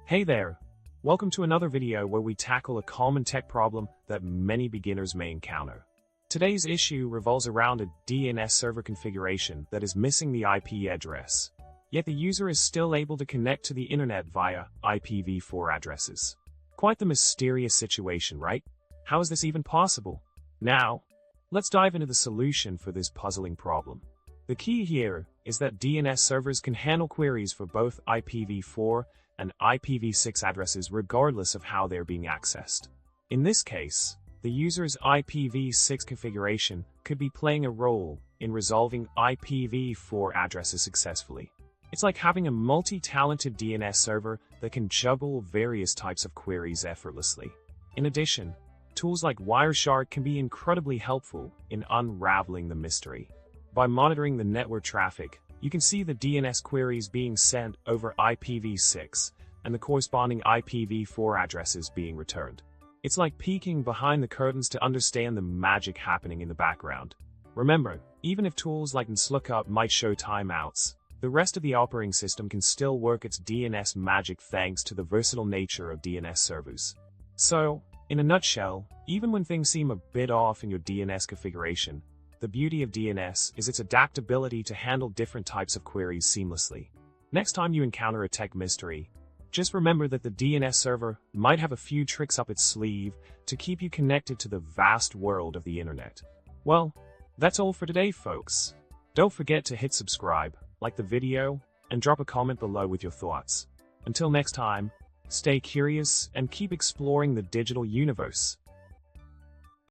Hey there! Welcome to another video where we tackle a common tech problem that many beginners may encounter. Today's issue revolves around a DNS server configuration that is missing the IP address, yet the user is still able to connect to the internet via IPv4 addresses. Quite the mysterious situation, right? How is this even possible? Now, let's dive into the solution for this puzzling problem. The key here is that DNS servers can handle queries for both IPv4 and IPv6 addresses regardless of how they're being accessed. In this case, the user's IPv6 configuration could be playing a role in resolving IPv4 addresses successfully. It's like having a multi-talented DNS server that can juggle various types of queries effortlessly. In addition, tools like Wireshark can be incredibly helpful in unraveling the mystery. By monitoring the network traffic, you can see the DNS queries being sent over IPv6 and the corresponding IPv4 addresses being returned. It's like peeking behind the curtains to understand the magic happening in the background. Remember, even if tools like NSLookup might show timeouts, the rest of the operating system can still work its DNS magic thanks to the versatile nature of DNS servers. So, in a nutshell, even when things seem a bit off in your DNS configuration, the beauty of DNS is its adaptability to handle different types of queries seamlessly. Next time you encounter a tech mystery, just remember that the DNS server might have a few tricks up its sleeve to keep you connected to the vast world of the internet. Well, that's all for today, folks. Don't forget to hit subscribe, like the video, and drop a comment below with your thoughts. Until next time, stay curious and keep exploring the digital universe.